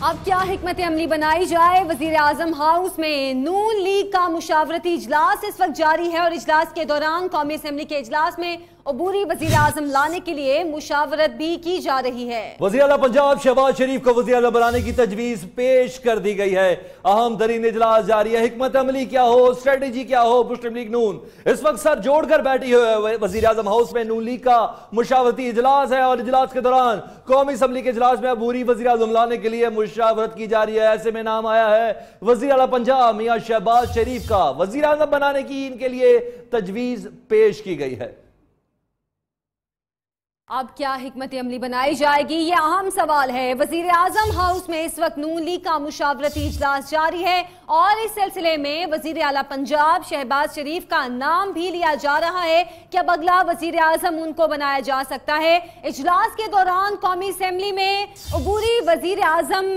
अब क्या हिकमत अमली बनाई जाए। वजीर आजम हाउस में नून लीग का मुशावरती इजलास इस वक्त जारी है और इजलास के दौरान कौमी असम्बली के इजलास में अबूरी वजीर आजम लाने के लिए मुशावरत भी की जा रही है। वज़ीर आला पंजाब शहबाज शरीफ को वज़ीर आज़म बनाने की तजवीज पेश कर दी गई है। अहम तरीन इजलास जारी है। हिकमत अमली क्या हो, स्ट्रेटेजी क्या हो, मुस्लिम लीग नून इस वक्त सर जोड़कर बैठी हुई है। वज़ीर आज़म हाउस में नून लीग का मुशावरती इजलास है और इजलास के दौरान कौमी असम्बली के इजलास में अबूरी वज़ीर आज़म लाने के लिए मुशावरत की जा रही है। ऐसे में नाम आया है वज़ीर आला पंजाब मियां शहबाज शरीफ का। वज़ीर आज़म बनाने की इनके लिए तजवीज पेश की गई है। अब क्या हिकमत अमली बनाई जाएगी, ये अहम सवाल है। वजीर आजम हाउस में इस वक्त नून लीग का मुशावरती इजलास जारी है और इस सिलसिले में वजीर आला पंजाब शहबाज शरीफ का नाम भी लिया जा रहा है कि अब अगला वजीर आजम उनको बनाया जा सकता है। इजलास के दौरान कौमी असम्बली में अबूरी वजीर आजम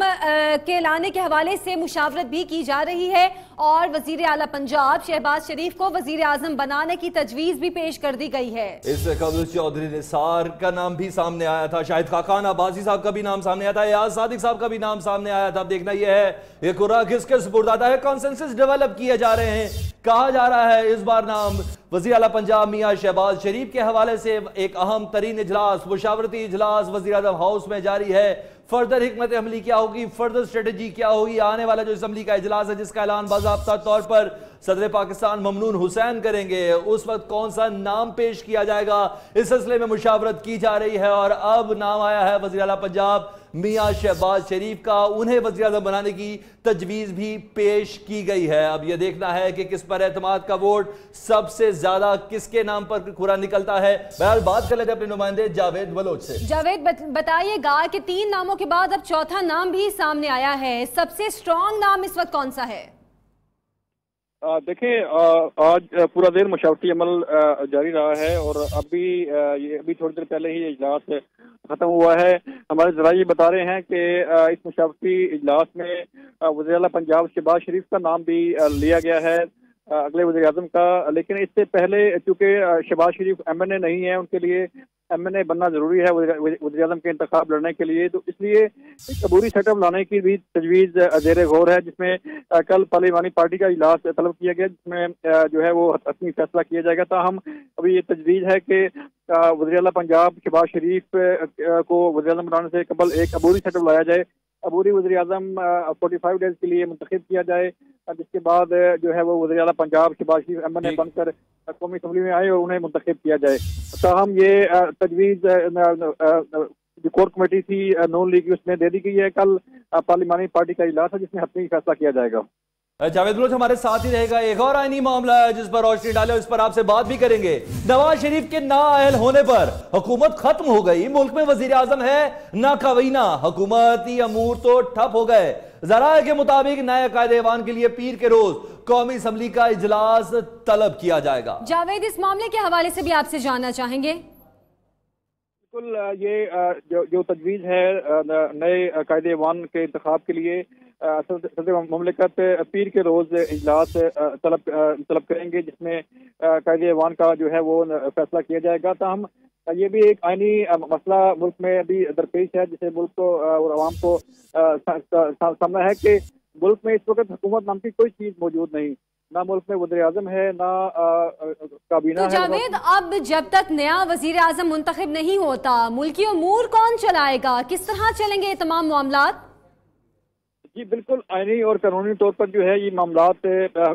के लाने के हवाले से मुशावरत भी की जा रही है और वजीर आला पंजाब शहबाज शरीफ को वजीर आजम बनाने की तजवीज भी पेश कर दी गई है। इससे कबल चौधरी निसार का नाम भी सामने आया था, शाहिद खाकान अब्बासी साहब का भी नाम सामने आया था, याज सादिक साहब का भी नाम सामने आया था। अब देखना यह है ये कुरा किसके सुपुर्द आता है। कॉन्सेंसस डेवलप किए जा रहे हैं। कहा जा रहा है इस बार नाम वज़ीर आला पंजाब मियां शहबाज शरीफ के हवाले से एक अहम तरीन इजलास मुशावरती इजलास वज़ीर आज़म हाउस में जारी है। फर्दर हिकमत अमली क्या होगी, फर्दर स्ट्रेटेजी क्या होगी, आने वाला जो असम्बली का इजलास है जिसका ऐलान बाज़ाब्ता तौर पर सदर पाकिस्तान ममनून हुसैन करेंगे, उस वक्त कौन सा नाम पेश किया जाएगा, इस सिलसिले में मुशावरत की जा रही है। और अब नाम आया है वज़ीर आला पंजाब मियां शहबाज शरीफ का। उन्हें वज़ीर आज़म बनाने की तजवीज़ भी पेश की गई है। अब यह देखना है कि किस पर एतमाद का वोट सबसे ज्यादा किसके नाम पर खुरा निकलता है। बहरहाल बात कर लेते हैं अपने नुमाइंदे जावेद बलोच से। जावेद बताइएगा कि 3 नामों के बाद अब चौथा नाम भी सामने आया है। सबसे स्ट्रॉन्ग नाम इस वक्त कौन सा है? देखें, आज पूरा दिन मुशावरती अमल जारी रहा है और अभी थोड़ी देर पहले ही इजलास खत्म हुआ है। हमारे जराये बता रहे हैं कि इस मुशावरती इजलास में वज़ीर आला पंजाब शहबाज शरीफ का नाम भी लिया गया है अगले वज़ीर आज़म का। लेकिन इससे पहले चूंकि शहबाज शरीफ MNA नहीं है, उनके लिए MNA बनना जरूरी है वज़ीर आज़म के इंतखाब लड़ने के लिए, तो इसलिए एक अबूरी सेटअप लाने की भी तजवीज़ ज़ेर गौर है, जिसमें कल पार्लिमानी पार्टी का इजलास तलब किया गया, जिसमें जो है वो हतमी फैसला किया जाएगा। ताहम अभी ये तजवीज़ है कि वज़ीर आला पंजाब शहबाज शरीफ को वज़ीर आज़म बनाने से कबल एक अबूरी सेटअप लाया जाए, अबूरी वज़ीर आज़म 45 डेज के लिए मुंतखब किया जाए, जिसके बाद जो है वो वज़ीर आला पंजाब शहबाज शरीफ MNA बनकर कौमी असम्बली में आए और उन्हें मुंतखब किया जाए। ताहम ये तजवीज़ जो कोर कमेटी थी नून लीग की उसमें दे दी गई है। कल पार्लिमानी पार्टी का इजलास है जिसमें हतमी फैसला किया जाएगा। जावेद बलोच हमारे साथ ही रहेगा। एक और आईनी मामला है जिस पर रोशनी डाले, इस पर आपसे बात भी करेंगे। नवाज शरीफ के नाअहल होने पर हुकूमत खत्म हो गई, मुल्क में वजीर आजम है ना काबीना, हुकूमती अमूर तो ठप हो गए। जराये के मुताबिक नए कायदे-ए-वान के लिए पीर के रोज कौमी असम्बली का इजलास तलब किया जाएगा। जावेद, इस मामले के हवाले से भी आपसे जानना चाहेंगे। बिल्कुल, ये जो तजवीज़ है नए कायदे-ए-वान के इंतखाब के लिए सदर ममलिकत पीर के रोज इजलास तलब करेंगे, जिसमें कायदे-ए-वान का जो है वो फैसला किया जाएगा। ताहम ये भी एक आईनी मसला मुल्क में अभी दरपेश है, जिसे मुल्क को और आवाम को सामना है कि मुल्क में इस वक्त हुकूमत नाम की कोई चीज मौजूद नहीं, ना मुल्क में वज़ीर आज़म है ना काबीना तो जावेद, अब जब तक नया वज़ीर आज़म मुंतखब नहीं होता, मुल्की अमूर कौन चलाएगा, किस तरह चलेंगे ये तमाम मामलात? जी बिल्कुल, आईनी और कानूनी तौर पर जो है ये मामलात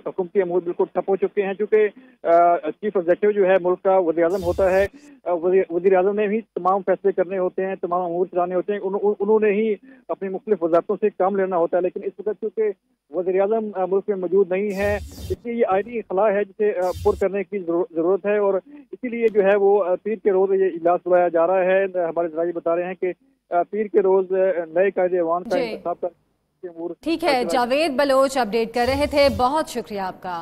हुकूमती अमूर बिल्कुल ठप हो चुके हैं, चूँकि चीफ एग्जीक्यूटिव जो है मुल्क का वज़ीर आज़म होता है। वज़ीर आज़म ने ही तमाम फैसले करने होते हैं, तमाम अमूर चलाने होते हैं, उन्होंने ही अपनी मुख्तलिफ वज़ारतों से काम लेना होता है। लेकिन इस वक्त चूँकि वज़ीर आज़म मुल्क में मौजूद नहीं है, इसलिए ये आईनी खला है जिसे पुर करने की ज़रूरत है और इसीलिए जो है वो पीर के रोज़ ये इजलास बुलाया जा रहा है। हमारे जराये बता रहे हैं कि पीर के रोज़ नए कायदे-ए-वान का इंतखाब कर। ठीक है, जावेद बलोच अपडेट कर रहे थे, बहुत शुक्रिया आपका।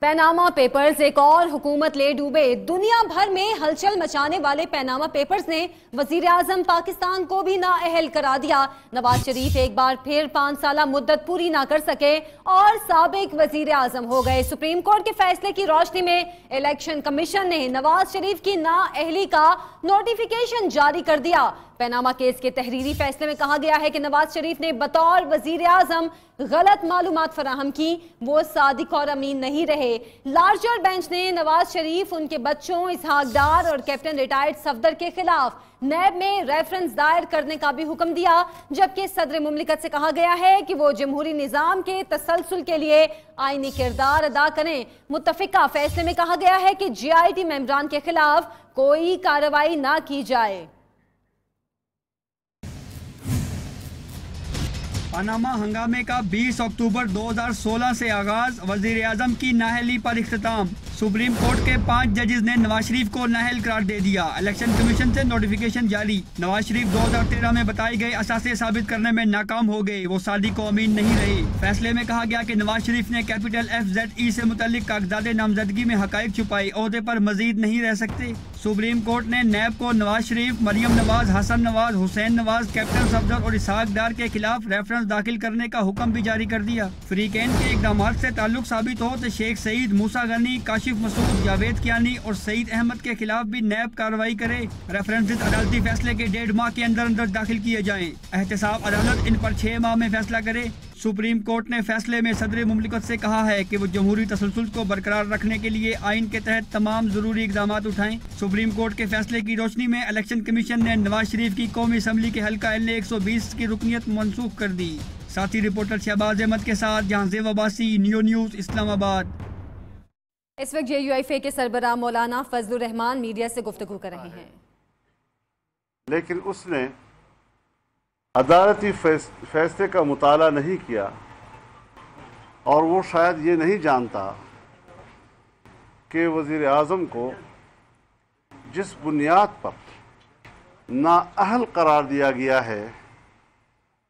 पैनामा पेपर्स एक और हुकूमत ले डूबे। दुनिया भर में हलचल मचाने वाले पैनामा पेपर्स ने वजीर आजम पाकिस्तान को भी नाअहल करा दिया। नवाज शरीफ एक बार फिर 5 साला मुद्दत पूरी ना कर सके और साबिक वजीर आजम हो गए। सुप्रीम कोर्ट के फैसले की रोशनी में इलेक्शन कमीशन ने नवाज शरीफ की नाअहली का नोटिफिकेशन जारी कर दिया। पैनामा केस के तहरीरी फैसले में कहा गया है कि नवाज शरीफ ने बतौर वजीर आजम गलत मालूमात फराहम की, वो सादिक और अमीन नहीं रहे। लार्जर बेंच ने नवाज शरीफ, उनके बच्चों इसहाक डार और कैप्टन रिटायर्ड सफदर के खिलाफ नैब में रेफरेंस दायर करने का भी हुक्म दिया, जबकि सदर मुमलिकत से कहा गया है कि वो जमहूरी निजाम के तसलसल के लिए आईनी किरदार अदा करें। मुत्तफिका फैसले में कहा गया है कि GIT मेंबरान के खिलाफ कोई कार्रवाई ना की जाए। पनामा हंगामे का 20 अक्टूबर 2016 से आगाज, वजीर आजम की नाअहली पर इख्तिताम। सुप्रीम कोर्ट के 5 जजेस ने नवाज शरीफ को नाअहल करार दे दिया। इलेक्शन कमीशन से नोटिफिकेशन जारी। नवाज शरीफ 2013 में बताई गई असासे साबित करने में नाकाम हो गए, वो सादिक को अमीन नहीं रहे। फैसले में कहा गया कि नवाज शरीफ ने कैपिटल FZE से मुतल्लिक कागजात नामजदगी में हकाइक छुपाई, ओहदे पर मजीद नहीं रह सकते। सुप्रीम कोर्ट ने नैब को नवाज शरीफ, मरियम नवाज, हसन नवाज, हुसैन नवाज, कैप्टन सफदर और इसहाक डार के खिलाफ रेफरेंस दाखिल करने का हुक्म भी जारी कर दिया। फ्रीकैन के इकदाम से ताल्लुक साबित हो तो शेख सईद, मूसा गनी, काशिफ मसूद, जावेद कियानी और सईद अहमद के खिलाफ भी नैब कार्रवाई करे। रेफरेंसेस अदालती फैसले के 1.5 माह के अंदर अंदर दाखिल किए जाएं। एहतसाब अदालत इन पर 6 माह में फैसला करे। सुप्रीम कोर्ट ने फैसले में सदर मुमलिकत से कहा है कि वो जमहूरी तसलसल को बरकरार रखने के लिए आइन के तहत तमाम जरूरी इकदाम उठाएं। सुप्रीम कोर्ट के फैसले की रोशनी में इलेक्शन कमीशन ने नवाज शरीफ की कौमी असम्बली के हल्का LA 120 की रुकनीत मनसूख कर दी। साथी रिपोर्टर शहबाज अहमद के साथ जहांजेब अब्बासी, नियो न्यूज़, इस्लामाबाद। इस वक्त JUIFA के सरबराह मौलाना फजलुर रहमान मीडिया से गुफ्तगू कर रहे हैं। लेकिन उसने अदालती फैसले का मुताला नहीं किया और वो शायद ये नहीं जानता कि वज़ीर आज़म को जिस बुनियाद पर नाअहल करार दिया गया है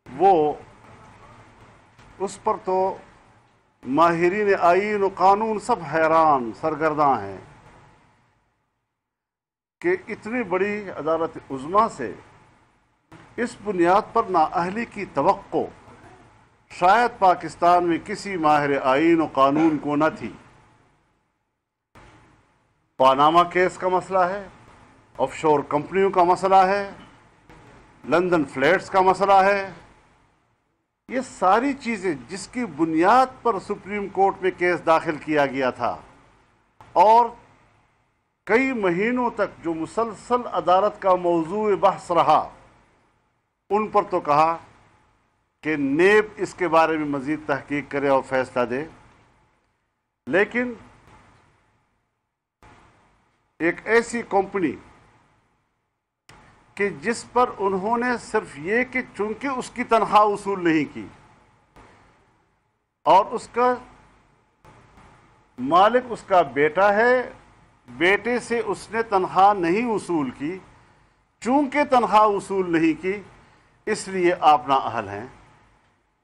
वो उस पर तो माहिरीन आईन व कानून सब हैरान सरगर्दां हैं कि इतनी बड़ी अदालत उज़्मा से इस बुनियाद पर नाअहली की तवक्को शायद पाकिस्तान में किसी माहिर आईन व कानून को न थी। पनामा केस का मसला है, ऑफशोर कंपनियों का मसला है, लंदन फ्लैट्स का मसला है, ये सारी चीज़ें जिसकी बुनियाद पर सुप्रीम कोर्ट में केस दाखिल किया गया था और कई महीनों तक जो मुसलसल अदालत का मौजू बहस रहा, उन पर तो कहा कि नेब इसके बारे में मज़ीद तहकीक करे और फैसला दे। लेकिन एक ऐसी कंपनी कि जिस पर उन्होंने सिर्फ ये कि चूंकि उसकी तनख्वाह वसूल नहीं की और उसका मालिक उसका बेटा है, बेटे से उसने तनख्वाह नहीं वसूल की, चूंकि तनख्वाह वसूल नहीं की इसलिए आप नाअहल हैं।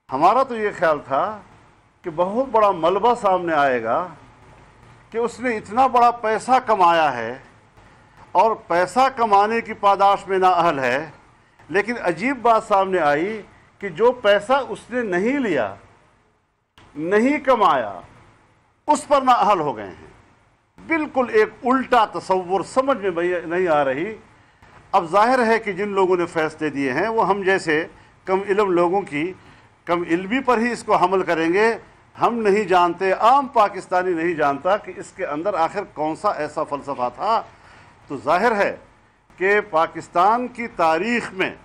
हमारा तो ये ख्याल था कि बहुत बड़ा मलबा सामने आएगा कि उसने इतना बड़ा पैसा कमाया है और पैसा कमाने की पादाश में नाअहल है, लेकिन अजीब बात सामने आई कि जो पैसा उसने नहीं लिया, नहीं कमाया, उस पर नाअहल हो गए हैं। बिल्कुल एक उल्टा तसव्वुर समझ में नहीं आ रही। अब जाहिर है कि जिन लोगों ने फैसले दिए हैं वो हम जैसे कम इल्म लोगों की कम इल्मी पर ही इसको हमल करेंगे। हम नहीं जानते, आम पाकिस्तानी नहीं जानता कि इसके अंदर आखिर कौन सा ऐसा फ़लसफ़ा था। तो जाहिर है कि पाकिस्तान की तारीख़ में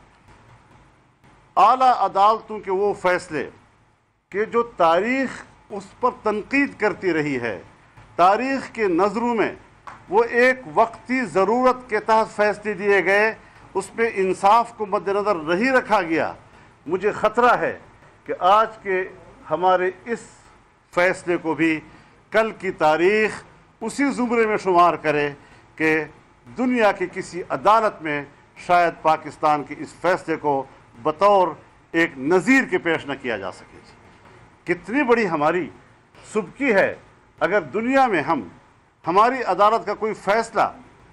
आला अदालतों के वो फैसले कि जो तारीख़ उस पर तनकीद करती रही है, तारीख़ के नज़रों में वो एक वक्ती ज़रूरत के तहत फैसले दिए गए, उसमें इंसाफ को मद्देनज़र नहीं रखा गया। मुझे ख़तरा है कि आज के हमारे इस फैसले को भी कल की तारीख़ उसी ज़ुमरे में शुमार करे कि दुनिया की किसी अदालत में शायद पाकिस्तान के इस फैसले को बतौर एक नज़ीर के पेश न किया जा सके। कितनी बड़ी हमारी सुबकी है अगर दुनिया में हमारी अदालत का कोई फैसला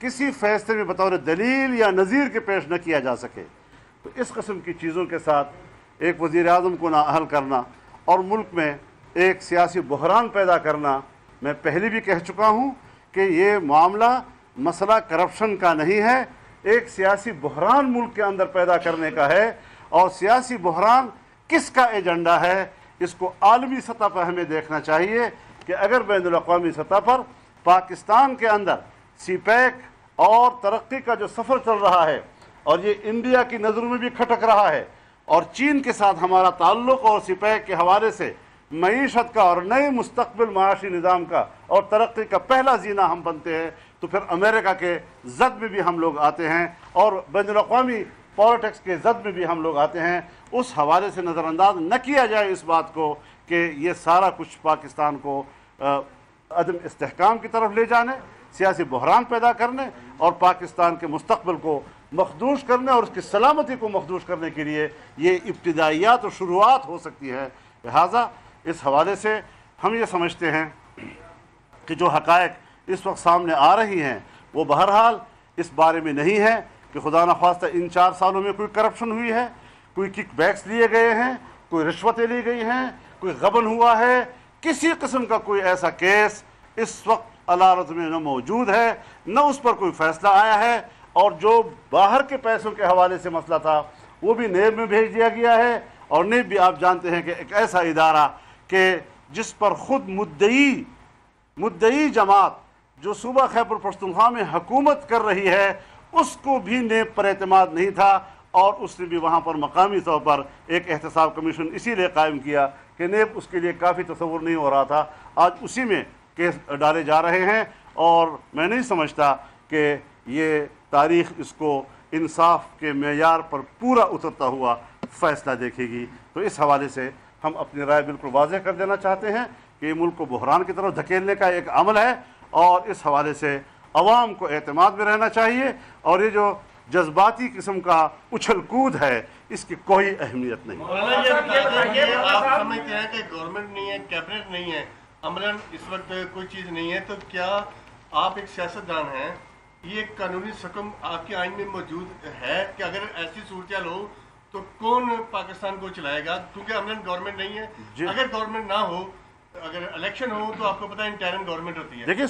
किसी फैसले में बतौर दलील या नज़ीर के पेश न किया जा सके, तो इस किस्म की चीज़ों के साथ एक वज़ीर आज़म को नाअहल करना और मुल्क में एक सियासी बहरान पैदा करना, मैं पहले भी कह चुका हूँ कि ये मामला मसला करप्शन का नहीं है, एक सियासी बहरान मुल्क के अंदर पैदा करने का है। और सियासी बहरान किसका एजेंडा है, इसको आलमी सतह पर हमें देखना चाहिए कि अगर बैनुल-अक़वामी सतह पर पाकिस्तान के अंदर सीपैक और तरक्की का जो सफ़र चल रहा है और ये इंडिया की नज़रों में भी खटक रहा है और चीन के साथ हमारा ताल्लुक़ और सीपैक के हवाले से मईशत का और नए मुस्तक़बिल माशी निज़ाम का और तरक्की का पहला जीना हम बनते हैं, तो फिर अमेरिका के जद में भी हम लोग आते हैं और बैनुल-अक़वामी पॉलिटिक्स के जद में भी हम लोग आते हैं। उस हवाले से नज़रअंदाज न किया जाए इस बात को कि ये सारा कुछ पाकिस्तान को अदम इस्तेहकाम की तरफ ले जाने, सियासी बहरान पैदा करने और पाकिस्तान के मुस्तक़बिल को मखदूश करने और उसकी सलामती को मखदूश करने के लिए ये इब्तिदाइयात और शुरुआत हो सकती है। लिहाजा इस हवाले से हम ये समझते हैं कि जो हक़ाइक़ इस वक्त सामने आ रही हैं वो बहरहाल इस बारे में नहीं है कि खुदा न ख्वास्ता इन 4 सालों में कोई करप्शन हुई है, कोई किकबैक्स लिए गए हैं, कोई रिश्वतें ली गई हैं, कोई गबन हुआ है। किसी किस्म का कोई ऐसा केस इस वक्त अदालत में न मौजूद है, न उस पर कोई फ़ैसला आया है। और जो बाहर के पैसों के हवाले से मसला था वो भी नेब में भेज दिया गया है। और नेब भी आप जानते हैं कि एक ऐसा इदारा कि जिस पर ख़ुद मुद्दई जमात जो सूबा खैबर पख्तूनख्वा में हुकूमत कर रही है उसको भी नेब पर एतमाद नहीं था और उसने भी वहाँ पर मकामी तौर पर एक एहतसाब कमीशन इसीलिए कायम किया कि नेब उसके लिए काफ़ी तसव्वुर नहीं हो रहा था। आज उसी में केस डाले जा रहे हैं और मैं नहीं समझता कि ये तारीख़ इसको इंसाफ के मेयार पर पूरा उतरता हुआ फ़ैसला देखेगी। तो इस हवाले से हम अपनी राय बिल्कुल वाज़ेह कर देना चाहते हैं कि ये मुल्क को बहरान की तरफ धकेलने का एक अमल है और इस हवाले से अवाम को एतमाद में रहना चाहिए और ये जो जज्बाती किस्म का उछल कूद है इसकी कोई अहमियत नहीं। आप समझते हैं कि गवर्नमेंट नहीं है, कैबिनेट नहीं है, अमलन इस वक्त कोई चीज़ नहीं है, तो क्या आप एक सियासतदान हैं, ये कानूनी हुक्म आपके आइन में मौजूद है कि अगर ऐसी सूरत हो तो कौन पाकिस्तान को चलाएगा? क्योंकि अमलन गवर्नमेंट नहीं है, अगर गवर्नमेंट ना हो, अगर इलेक्शन हो तो आपको पता है इंटरिम गवर्नमेंट होती है। देखिए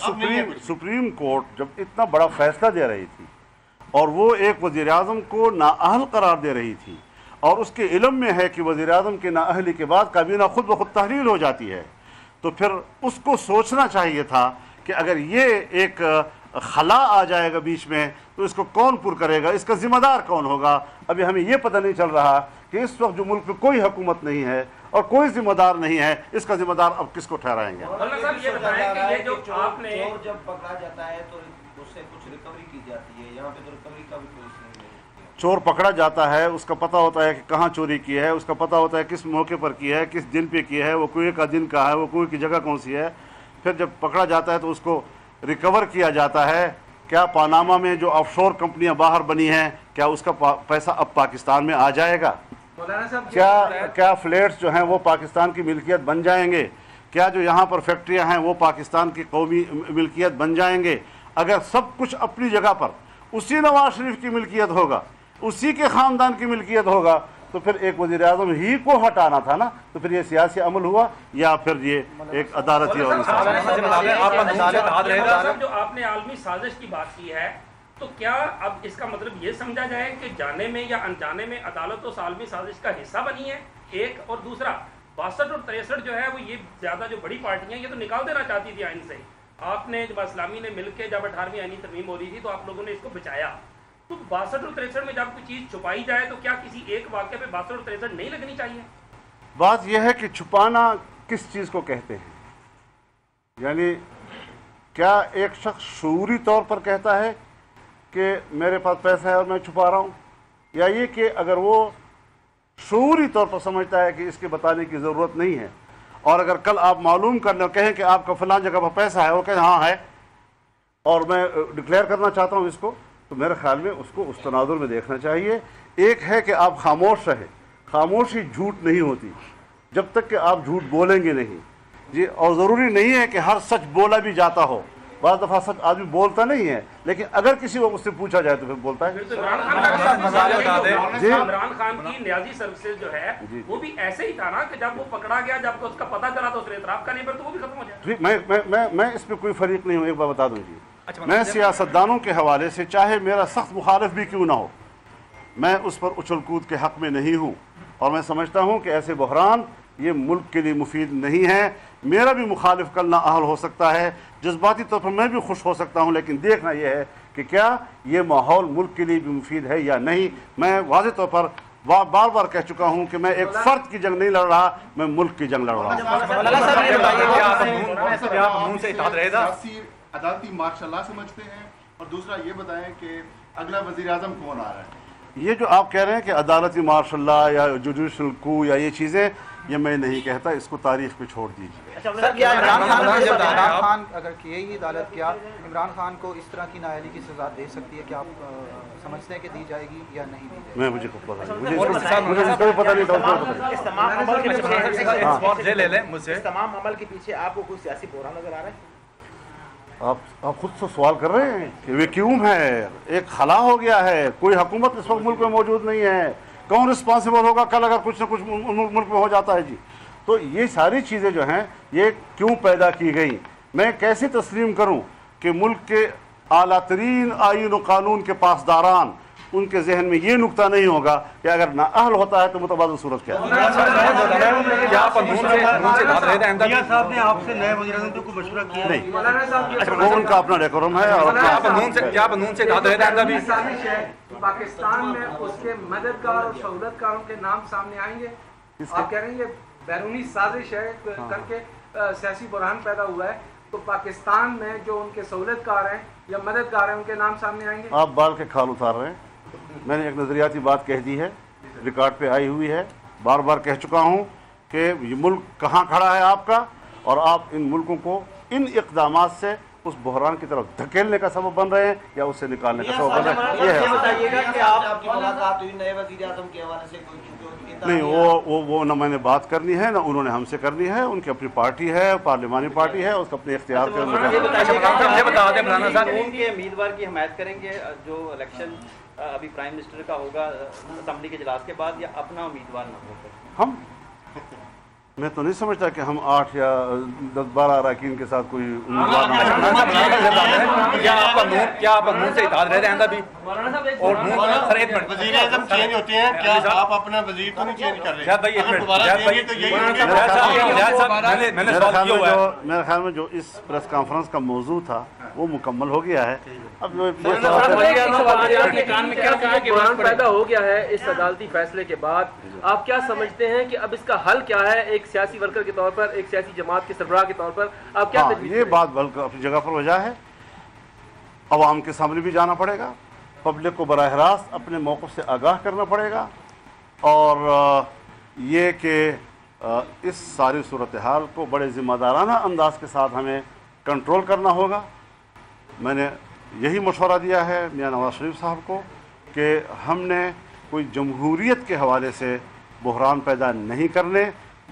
सुप्रीम कोर्ट जब इतना बड़ा फैसला दे रही थी और वो एक वज़ीर आज़म को नाअहल करार दे रही थी और उसके इल्म में है कि वज़ीर आज़म की नाअहली के बाद काबीना खुद ब खुद तहलील हो जाती है, तो फिर उसको सोचना चाहिए था कि अगर ये एक खला आ जाएगा बीच में तो इसको कौन पुर करेगा, इसका ज़िम्मेदार कौन होगा। अभी हमें ये पता नहीं चल रहा कि इस वक्त जो मुल्क में कोई हुकूमत नहीं है और कोई ज़िम्मेदार नहीं है, इसका ज़िम्मेदार अब किसको ठहराएंगे? जब पकड़ा जाता है तो उससे कुछ रिकवरी की जाती है, यहाँ पे तो रिकवरी का भी कोई नहीं है। चोर पकड़ा जाता है, उसका पता होता है कि कहाँ चोरी की है, उसका पता होता है किस मौके पर की है, किस दिन पे की है, वो कुएं का दिन कहाँ है, वो कुएं की जगह कौन सी है। फिर जब पकड़ा जाता है तो उसको रिकवर किया जाता है। क्या पानामा में जो ऑफशोर कंपनियां बाहर बनी हैं, क्या उसका पैसा अब पाकिस्तान में आ जाएगा? क्या फ्लैट्स जो हैं वो पाकिस्तान की मिल्कियत बन जाएंगे? क्या जो यहाँ पर फैक्ट्रियाँ हैं वो पाकिस्तान की कौमी मिल्कियत बन जाएंगे? अगर सब कुछ अपनी जगह पर उसी नवाज शरीफ की मिल्कियत होगा, उसी के ख़ानदान की मिल्कियत होगा, तो फिर एक वज़ीर आज़म ही को हटाना था ना। तो फिर ये सियासी अमल हुआ या फिर ये एक अदालती और जो आपने आलमी साजिश की बात की है, तो क्या अब इसका मतलब ये समझा जाए कि जाने में या अनजाने में अदालत उस आलमी साजिश का हिस्सा बनी है, एक? और दूसरा 62 और 63 जो है वो ये ज्यादा जो बड़ी पार्टियां ये तो निकाल देना चाहती थी आइन से। आपने जब इस्लामी ने मिलकर जब 18वीं आईनी तरमीम हो रही थी तो आप लोगों ने इसको बचाया। तो 62 और 63 में जब कोई चीज छुपाई जाए तो क्या किसी एक वाक़े पे 62 और 63 नहीं लगनी चाहिए? बात यह है कि छुपाना किस चीज़ को कहते हैं। यानी क्या एक शख्स शऊरी तौर पर कहता है कि मेरे पास पैसा है और मैं छुपा रहा हूँ, या ये कि अगर वो शऊरी तौर पर समझता है कि इसके बताने की ज़रूरत नहीं है और अगर कल आप मालूम कर लें, कहें कि आपका फलां जगह पर पैसा है और कहें हाँ है और मैं डिक्लेयर करना चाहता हूँ इसको, तो मेरे ख्याल में उसको उस तनाजुर में देखना चाहिए। एक है कि आप खामोश रहें, खामोशी झूठ नहीं होती जब तक कि आप झूठ बोलेंगे नहीं। जी, और ज़रूरी नहीं है कि हर सच बोला भी जाता हो, बाज़ दफ़ा सच आदमी बोलता नहीं है, लेकिन अगर किसी को उससे पूछा जाए तो फिर बोलता है। इमरान खान की न्याजी सर्विसेज जो है वो भी ऐसे ही था ना कि जब वो पकड़ा गया, जब उसका पता चला तो उसने इतराफ़ का नहीं, पर तो वो भी खत्म हो जाए। मैं इस पर कोई फरीक नहीं हूँ, एक बार बता दूँ जी। मैं सियासतदानों के हवाले से चाहे मेरा सख्त मुखालिफ भी क्यों ना हो, मैं उस पर उछल कूद के हक़ में नहीं हूँ, और मैं समझता हूँ कि ऐसे बहरान ये मुल्क के लिए मुफीद नहीं है। मेरा भी मुखालिफ करना अहल हो सकता है, जज्बाती तौर पर मैं भी खुश हो सकता हूँ, लेकिन देखना यह है कि क्या ये माहौल मुल्क के लिए भी मुफीद है या नहीं। मैं वाज़ेह तौर पर बार बार कह चुका हूँ कि मैं एक फ़र्द की जंग नहीं लड़ रहा, मैं मुल्क की जंग लड़ रहा हूँ। अदालती मार्शल समझते हैं, और दूसरा ये बताएं कि अगला वज़ीर आज़म कौन आ रहा है। ये जो आप कह रहे हैं कि अदालती मार्शल या जुडिशल कू या ये चीज़ें, ये मैं नहीं कहता, इसको तारीख पे छोड़ दीजिए। इमरान खान अगर किए ही अदालत क्या इमरान खान को इस तरह की नाअहली की सजा दे सकती है कि आप समझते हैं कि दी जाएगी या नहीं दी जाएगी? मुझे इसका भी पता नहीं था। इस तमाम अमल के पीछे आपको कुछ सियासी बहरान नजर आ रहा है? आप खुद से सवाल कर रहे हैं कि वे क्यों है? एक खला हो गया है, कोई हुकूमत इस वक्त मुल्क में मौजूद नहीं है, कौन रिस्पॉन्सिबल होगा कल अगर कुछ न कुछ मुल्क में हो जाता है जी। तो ये सारी चीज़ें जो हैं ये क्यों पैदा की गई? मैं कैसे तस्लीम करूं कि मुल्क के आला तरीन आईन और कानून के पासदारान, उनके जहन में ये नुक्ता नहीं होगा कि अगर नाअहल होता है तो मुतबादिल सूरत क्या है। साहब ने आपसे नए वज़ीर आज़म को मशवरा किया नहीं, वो उनका अपना डेकोरम है। और पाकिस्तान में उसके मददगार और सहूलतकारों के नाम सामने आएंगे। आप कह रहे हैं बैरूनी साजिश है करके सियासी बुरहान पैदा हुआ है, तो पाकिस्तान में जो उनके सहूलतकार हैं या मददगार हैं उनके नाम सामने आएंगे। आप बाल के खाल उतार रहे हैं। मैंने एक नज़रियाती बात कह दी है, रिकॉर्ड पे आई हुई है, बार बार कह चुका हूँ कि ये मुल्क कहाँ खड़ा है आपका, और आप इन मुल्कों को इन इक़दामात से उस बहरान की तरफ धकेलने का सबब बन रहे हैं या उससे निकालने का सबब बन रहे हैं। ये है नहीं, वो ना मैंने बात करनी है ना उन्होंने हमसे करनी है। उनकी अपनी पार्टी है, पार्लिमानी पार्टी है, उसका अपने इख्तियार के उनके उम्मीदवार की हिमायत करेंगे जो इलेक्शन अभी प्राइम मिनिस्टर का होगा असेंबली के इजलास के बाद, या अपना उम्मीदवार न होकर? हम मैं तो नहीं समझता कि हम 8 या 10-12 अरकान के साथ कोई उम्मीदवार वज़ीर आज़म चेंज होते हैं, क्या आप अपना वज़ीर तो नहीं चेंज कर रहे? मेरे ख्याल में जो इस प्रेस कॉन्फ्रेंस का मौजू था वो मुकम्मल हो गया है। अब पैदा हो गया है इस अदालती फैसले के बाद, आप क्या समझते हैं कि अब इसका हल क्या है? एक सियासी वर्कर के तौर पर, एक सियासी जमात के सरबराह के तौर पर आप क्या ये बात बल्कि अपनी जगह पर वजह है। अवाम के सामने भी जाना पड़ेगा, पब्लिक को बराह रास्त अपने मौक़िफ़ से आगाह करना पड़ेगा, और ये कि इस सारी सूरत हाल को बड़े ज़िम्मेदाराना अंदाज के साथ हमें कंट्रोल करना होगा। मैंने यही मशवरा दिया है मियां नवाज शरीफ साहब को कि हमने कोई जमहूरियत के हवाले से बहरान पैदा नहीं करने,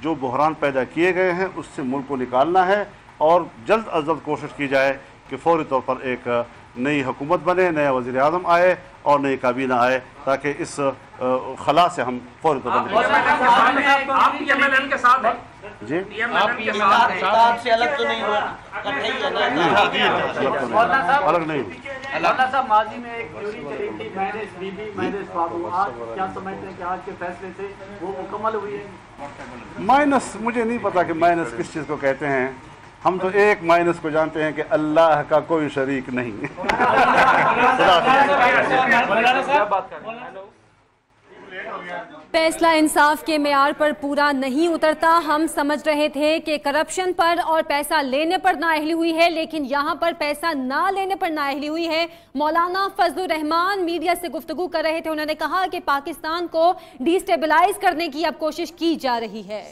जो बहरान पैदा किए गए हैं उससे मुल्क को निकालना है, और जल्द अज जल्द कोशिश की जाए कि फौरी तौर पर एक नई हुकूमत बने, नया वज़ीर आज़म आए और नई काबीना आए, ताकि इस खला से हम फौरी तौर पर जी अलग तो नहीं हुआ, अलग नहीं। माजी में एक थ्योरी चली थी मैनेज बीबी मैनेज बाबू, आज क्या समझते हैं कि आज के फैसले से वो मुकम्मल हुई है? माइनस मुझे नहीं पता कि माइनस किस चीज़ को कहते हैं। हम तो एक माइनस को जानते हैं कि अल्लाह का कोई शरीक नहीं। फैसला इंसाफ के मेयार पर पूरा नहीं उतरता। हम समझ रहे थे कि करप्शन पर और पैसा लेने पर नाअहली हुई है, लेकिन यहाँ पर पैसा ना लेने पर नाअहली हुई है। मौलाना फजलुर रहमान मीडिया से गुफ्तगू कर रहे थे, उन्होंने कहा कि पाकिस्तान को डिस्टेबलाइज करने की अब कोशिश की जा रही है।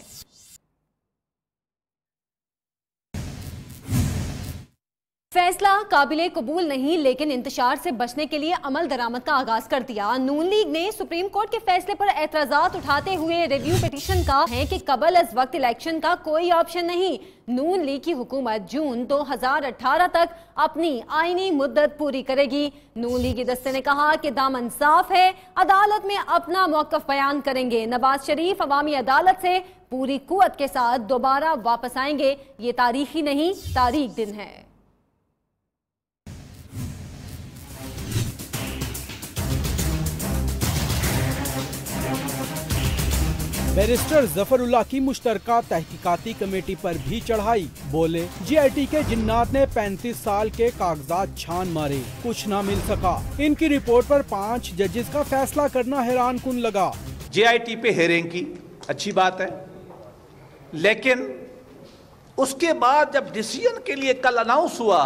फैसला काबिले कबूल नहीं, लेकिन इंतशार से बचने के लिए अमल दरामद का आगाज कर दिया। नून लीग ने सुप्रीम कोर्ट के फैसले पर एतराजात उठाते हुए रिव्यू पिटीशन का है कि कबल अज वक्त इलेक्शन का कोई ऑप्शन नहीं। नून लीग की हुकूमत जून 2018 तक अपनी आईनी मुद्दत पूरी करेगी। नून लीगी दस्ते ने कहा कि दामन साफ है, अदालत में अपना मौकफ बयान करेंगे। नवाज शरीफ अवामी अदालत से पूरी कुव्वत के साथ दोबारा वापस आएंगे। ये तारीखी नहीं, तारीख दिन है। बैरिस्टर जफरुल्लाह की मुश्तरका तहकीकाती कमेटी पर भी चढ़ाई। बोले, GIT के जिन्नात ने 35 साल के कागजात छान मारे, कुछ ना मिल सका। इनकी रिपोर्ट पर 5 जजेस का फैसला करना हैरान कुन लगा। GIT पे हेयरिंग की अच्छी बात है, लेकिन उसके बाद जब डिसीजन के लिए कल अनाउंस हुआ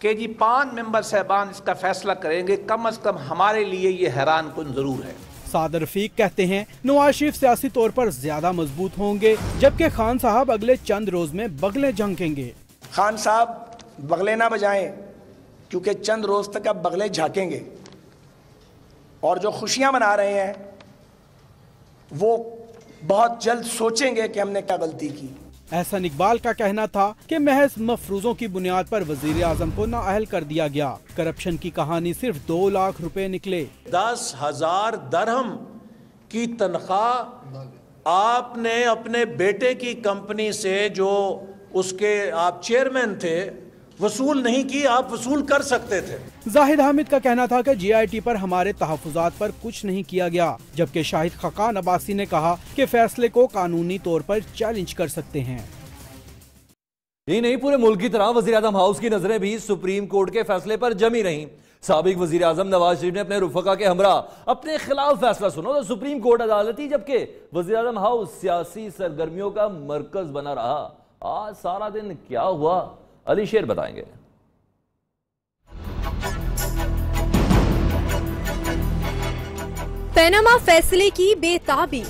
कि जी 5 मेंबर साहबान इसका फैसला करेंगे, कम से कम हमारे लिए ये हैरान कुन जरूर है। सादर रफीक कहते हैं नवाज शरीफ सियासी तौर पर ज्यादा मजबूत होंगे, जबकि खान साहब अगले चंद रोज में बगले झंकेंगे। खान साहब बगले ना बजाएं, क्योंकि चंद रोज तक अब बगले झांकेंगे और जो खुशियां मना रहे हैं वो बहुत जल्द सोचेंगे कि हमने क्या गलती की। एहसन इकबाल का कहना था कि महज मफरूजों की बुनियाद पर वजीर आजम को नाअहल कर दिया गया। करप्शन की कहानी सिर्फ 2 लाख रुपए निकले। 10,000 दरहम की तनख्वाह आपने अपने बेटे की कंपनी से, जो उसके आप चेयरमैन थे, वसूल नहीं की। आप वसूल कर सकते थे। जाहिद हामिद का कहना था कि GIT पर हमारे तहफुजात पर कुछ नहीं किया गया, जबकि शाहिद खकान अब्बासी ने कहा कि फैसले को कानूनी तौर पर चैलेंज कर सकते हैं। यही नहीं, पूरे मुल्क की तरह वजीर आजम हाउस की नजरें भी सुप्रीम कोर्ट के फैसले पर जमी रहीं। साबिक वजीर आजम नवाज शरीफ ने अपने रुफका के हमरा अपने खिलाफ फैसला सुना तो सुप्रीम कोर्ट अदालती, जबकि वजीर आजम हाउस सियासी सरगर्मियों का मरकज बना रहा। आज सारा दिन क्या हुआ, अली शेर बताएंगे। पनामा फैसले की बेताबी।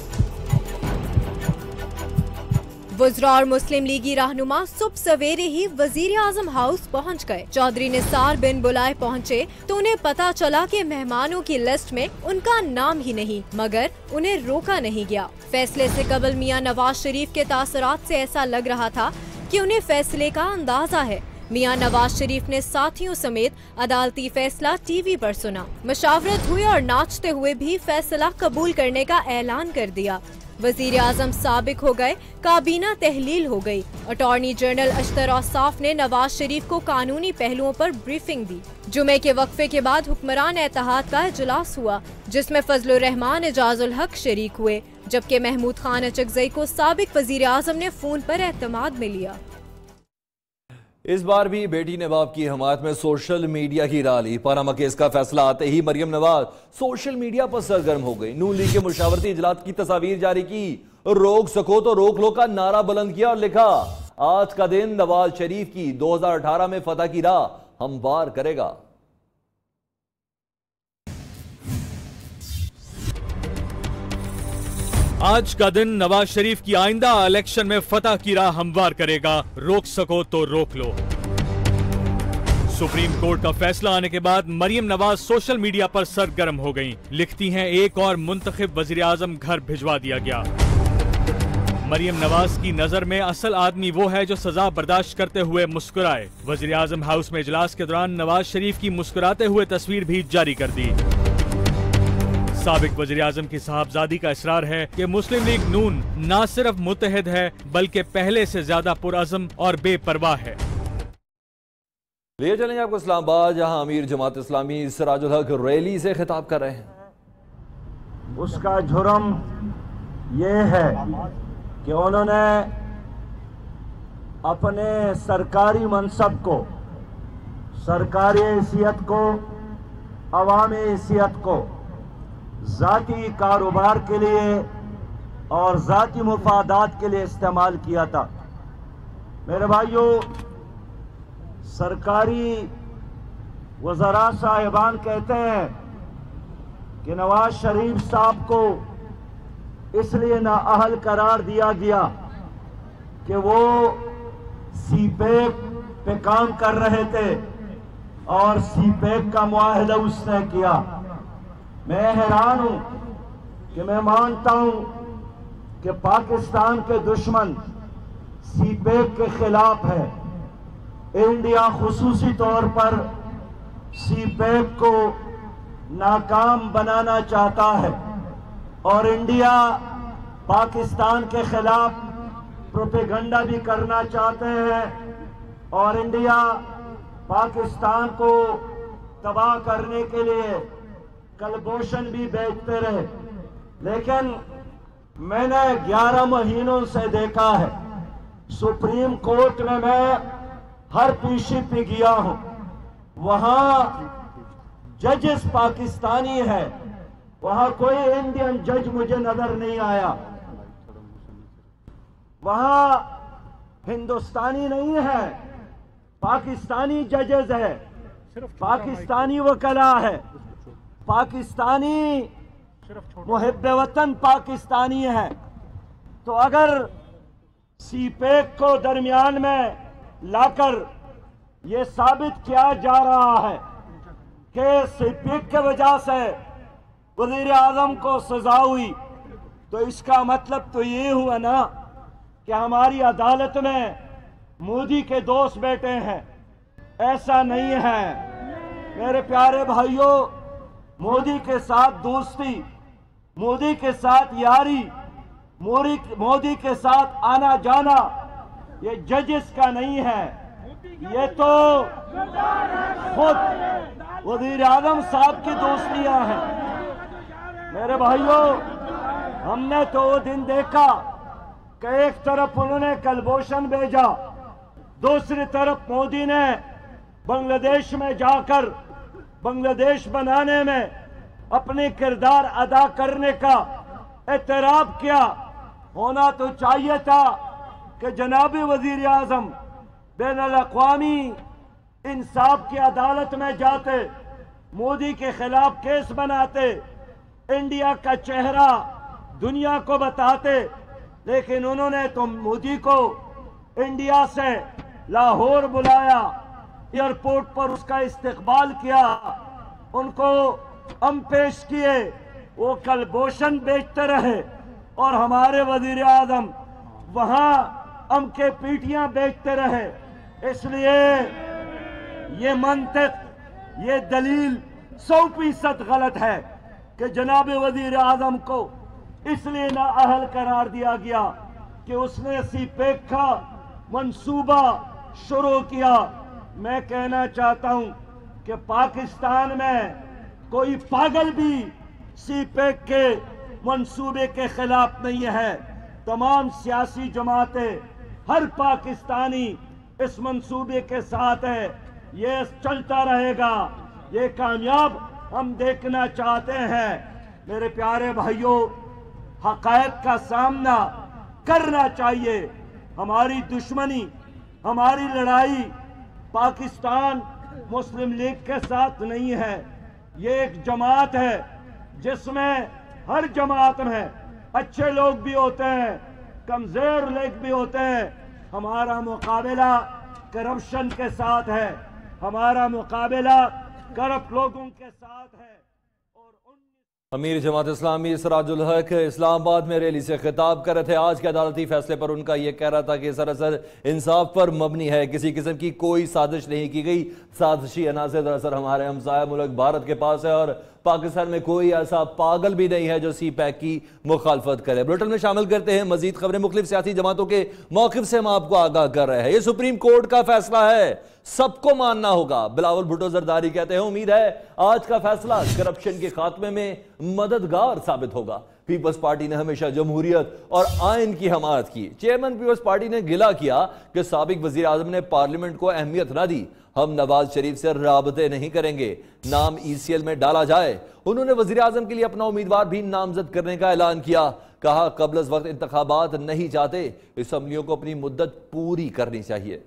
वज़रा और मुस्लिम लीगी रहनुमा सुबह सवेरे ही वजीर आजम हाउस पहुंच गए। चौधरी निसार बिन बुलाए पहुंचे तो उन्हें पता चला कि मेहमानों की लिस्ट में उनका नाम ही नहीं, मगर उन्हें रोका नहीं गया। फैसले से कबल मियां नवाज शरीफ के तासरात से ऐसा लग रहा था कि उन्हें फैसले का अंदाजा है। मियां नवाज शरीफ ने साथियों समेत अदालती फैसला टीवी पर सुना। मशावरत हुई और नाचते हुए भी फैसला कबूल करने का ऐलान कर दिया। वजीर आजम साबिक हो गए, काबीना तहलील हो गई। अटॉर्नी जनरल अशतर औसाफ ने नवाज शरीफ को कानूनी पहलुओं पर ब्रीफिंग दी। जुमे के वक्फे के बाद हुक्मरान एतहाद का इजलास हुआ, जिसमें फजलुर रहमान एजाजुल हक शरीक हुए, जबकि महमूद खान अचकजई को साबिक वजीर आजम ने फोन पर एतमाद में लिया। इस बार भी बेटी नवाब की हमायत में सोशल मीडिया की रैली। पनामा केस का फैसला आते ही मरियम नवाज सोशल मीडिया पर सरगर्म हो गई। नून लीग के मुशावरती इजलास की तस्वीर जारी की, रोक सको तो रोक लो का नारा बुलंद किया और लिखा, आज का दिन नवाज शरीफ की 2018 में फतह की राह हमवार करेगा। आज का दिन नवाज शरीफ की आइंदा इलेक्शन में फतह की राह हमवार करेगा, रोक सको तो रोक लो। सुप्रीम कोर्ट का फैसला आने के बाद मरियम नवाज सोशल मीडिया पर सरगर्म हो गईं। लिखती हैं, एक और मुंतखब वजीर आजम घर भिजवा दिया गया। मरियम नवाज की नजर में असल आदमी वो है जो सजा बर्दाश्त करते हुए मुस्कुराए। वजीर आजम हाउस में इजलास के दौरान नवाज शरीफ की मुस्कुराते हुए तस्वीर भी जारी कर दी। साबिक वजीर आजम की साहबजादी का इसरार है कि मुस्लिम लीग नून न सिर्फ मुत्तहिद है बल्कि पहले से ज्यादा पुरअज़म और बेपरवाह है। ले चलेंगे आपको इस्लामाबाद, जहां अमीर जमात इस्लामी सिराजुल हक रैली से खिताब कर रहे हैं। उसका जुर्म ये है कि उन्होंने अपने सरकारी मनसब को, सरकारी हैसियत को, अवामी हैसियत को जाती कारोबार के लिए और जाती मुफादात के लिए इस्तेमाल किया था। मेरे भाइयों, सरकारी वज़रा साहिबान कहते हैं कि नवाज शरीफ साहब को इसलिए नाअहल करार दिया गया कि वो सीपेक पे काम कर रहे थे और सीपेक का मुआहदा उसने किया। मैं हैरान हूं कि मैं मानता हूं कि पाकिस्तान के दुश्मन सीपेक के खिलाफ है। इंडिया खुसूसी तौर पर सीपेक को नाकाम बनाना चाहता है और इंडिया पाकिस्तान के खिलाफ प्रोपेगंडा भी करना चाहते हैं और इंडिया पाकिस्तान को तबाह करने के लिए कलभूषण भी बेचते रहे। लेकिन मैंने 11 महीनों से देखा है, सुप्रीम कोर्ट में मैं हर पीसी पे गया हूं, वहां जजेस पाकिस्तानी है, वहां कोई इंडियन जज मुझे नजर नहीं आया। वहां हिंदुस्तानी नहीं है, पाकिस्तानी जजेस है, पाकिस्तानी वकला है, पाकिस्तानी मुहिब्बे वतन पाकिस्तानी है। तो अगर सीपेक को दरमियान में लाकर यह साबित किया जा रहा है कि सीपेक के वजह से वज़ीर आज़म को सजा हुई, तो इसका मतलब तो ये हुआ ना कि हमारी अदालत में मोदी के दोस्त बैठे हैं। ऐसा नहीं है मेरे प्यारे भाइयों, मोदी के साथ दोस्ती, मोदी के साथ यारी, मोदी के साथ आना जाना ये जजेस का नहीं है, ये तो खुद वज़ीर आज़म साहब की दोस्तियां हैं। मेरे भाइयों, हमने तो वो दिन देखा कि एक तरफ उन्होंने कलभूषण भेजा, दूसरी तरफ मोदी ने बांग्लादेश में जाकर बांग्लादेश बनाने में अपने किरदार अदा करने का एतराफ़ किया। होना तो चाहिए था कि जनाब वज़ीर आज़म बैनुल अक़वामी इंसाफ की अदालत में जाते, मोदी के खिलाफ केस बनाते, इंडिया का चेहरा दुनिया को बताते, लेकिन उन्होंने तो मोदी को इंडिया से लाहौर बुलाया, एयरपोर्ट पर उसका इस्तकबाल किया, उनको अम पेश किए, वो कलभूषण बेचते रहे और हमारे वज़ीर आज़म वहां अम के पीटियां बेचते रहे। इसलिए ये मंतिक, ये दलील 100% गलत है कि जनाब वज़ीर आज़म को इसलिए नाअहल करार दिया गया कि उसने सीपेक का मंसूबा शुरू किया। मैं कहना चाहता हूं कि पाकिस्तान में कोई पागल भी सीपेक के मंसूबे के खिलाफ नहीं है। तमाम सियासी जमातें, हर पाकिस्तानी इस मंसूबे के साथ है। ये चलता रहेगा, ये कामयाब हम देखना चाहते हैं। मेरे प्यारे भाइयों, हक़ाइक़ का सामना करना चाहिए। हमारी दुश्मनी, हमारी लड़ाई पाकिस्तान मुस्लिम लीग के साथ नहीं है। ये एक जमात है जिसमें हर जमात में अच्छे लोग भी होते हैं, कमजोर लोग भी होते हैं। हमारा मुकाबला करप्शन के साथ है, हमारा मुकाबला करप्ट लोगों के साथ है। अमीर जमात इस्लामी सिराजुल हक इस्लामाबाद में रैली से खिताब कर रहे थे। आज के अदालती फैसले पर उनका यह कह रहा था कि सरासर इंसाफ पर मबनी है, किसी किस्म की कोई साजिश नहीं की गई। साजिशी अनासर दरअसल हमारे हमसाया मुल्क भारत के पास है और पाकिस्तान में कोई ऐसा पागल भी नहीं है जो सीपैक की मुखालफत करे। बुलेटिन में शामिल करते हैं मजीद खबरें। मुख्तलिफ सियासी जमातों के मौक़िफ़ से हम आपको आगाह कर रहे हैं। ये सुप्रीम कोर्ट का फैसला है, सबको मानना होगा। बिलावल भुट्टो जरदारी कहते हैं, उम्मीद है आज का फैसला करप्शन के खात्मे में मददगार साबित होगा। पीपल्स पार्टी ने हमेशा जमहूरियत और आइन की हमायत की। चेयरमैन पीपल्स पार्टी ने गिला किया कि साबिक वजीर आजम ने पार्लियामेंट को अहमियत न दी। हम नवाज शरीफ से राबते नहीं करेंगे, नाम ECL में डाला जाए। उन्होंने वजीर आजम के लिए अपना उम्मीदवार भी नामजद करने का ऐलान किया। कहा कबल अज़ वक्त इंतखाबात नहीं चाहते, असम्बलियों को अपनी मुद्दत पूरी करनी चाहिए।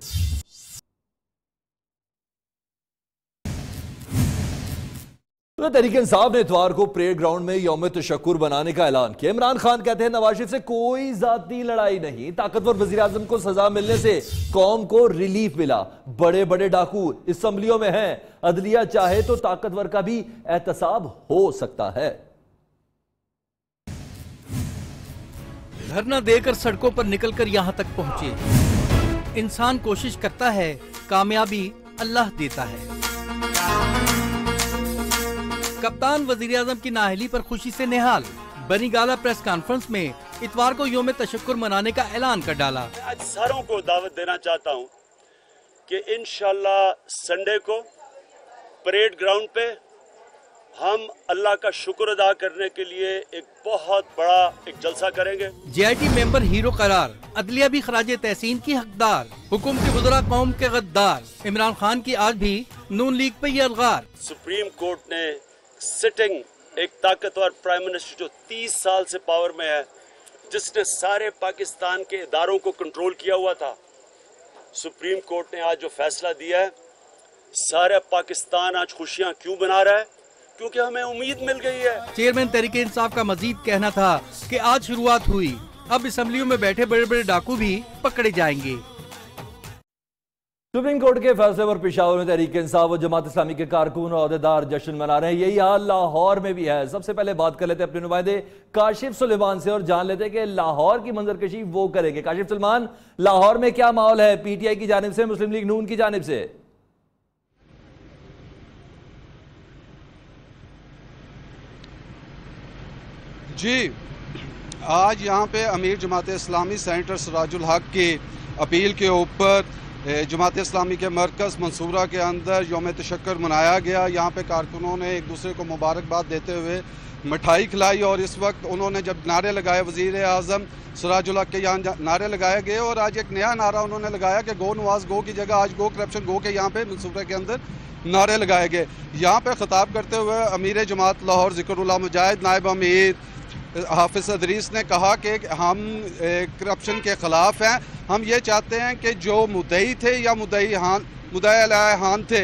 तो तहरीक इंसाफ ने इतवार को परेड ग्राउंड में यौम तशक्कुर बनाने का ऐलान किया। इमरान खान कहते हैं नवाज शरीफ से कोई जाती लड़ाई नहीं, ताकतवर वजीर आजम को सजा मिलने से कौम को रिलीफ मिला। बड़े बड़े डाकू असम्बलियों में हैं, अदलिया चाहे तो ताकतवर का भी एहतसाब हो सकता है। धरना देकर सड़कों पर निकलकर यहाँ तक पहुँचे। इंसान कोशिश करता है, कामयाबी अल्लाह देता है। कप्तान वजीर-ए-आज़म की नाअहली पर खुशी से निहाल। बनी गाला प्रेस कॉन्फ्रेंस में इतवार को यौम तशक्कुर मनाने का ऐलान कर डाला। आज सारों को दावत देना चाहता हूं कि इंशाअल्लाह संडे को परेड ग्राउंड पे हम अल्लाह का शुक्र अदा करने के लिए एक बहुत बड़ा एक जलसा करेंगे। JIT मेंबर हीरो करार, अदलिया भी खराजे तहसीन की हकदार, हुकूमती वज़रा कौम के गद्दार। इमरान खान की आज भी नून लीग पे ये अलगार। सुप्रीम कोर्ट ने सिटिंग एक ताकतवर प्राइम मिनिस्टर जो 30 साल से पावर में है, जिसने सारे पाकिस्तान के इदारों को कंट्रोल किया हुआ था, सुप्रीम कोर्ट ने आज जो फैसला दिया है, सारा पाकिस्तान आज खुशियां क्यों मना रहा है? क्योंकि हमें उम्मीद मिल गई है। चेयरमैन तहरीक इंसाफ का मजीद कहना था कि आज शुरुआत हुई, अब असम्बलियों में बैठे बड़े बड़े डाकू भी पकड़े जाएंगे। सुप्रीम कोर्ट के फैसले पर पेशावर में तहरीक इंसाफ और जमात इस्लामी के कारकुन और अहदेदार जश्न मना रहे हैं। यही हाल लाहौर में भी है। सबसे पहले बात कर लेते हैं अपने नुमाइंदे काशिफ सुलेमान से और जान लेते हैं कि लाहौर की मंजरकशी वो करेंगे। काशिफ सुलेमान, लाहौर में क्या माहौल है PTI की जानिब से, मुस्लिम लीग नून की जानिब से? जी, आज यहाँ पे अमीर जमात इस्लामी सेनेटर सिराजुल हक की अपील के ऊपर जमात इस्लामी के मरकज़ मंसूरा के अंदर यौम तशक्कुर मनाया गया। यहाँ पे कारकुनों ने एक दूसरे को मुबारकबाद देते हुए मिठाई खिलाई और इस वक्त उन्होंने जब नारे लगाए, वज़ीर आज़म सिराजुल हक के यहाँ नारे लगाए गए और आज एक नया नारा उन्होंने लगाया कि गो नवाज गो की जगह आज गो करप्शन गो के यहाँ पे मंसूरा के अंदर नारे लगाए गए। यहाँ पे खिताब करते हुए अमीर जमात लाहौर ज़िक्रुल्लाह मुजाहिद नायब अमीर हाफिज़ अदरीस ने कहा कि हम करप्शन के ख़िलाफ़ हैं। हम ये चाहते हैं कि जो मुद्दई थे या मुद्दई हान थे,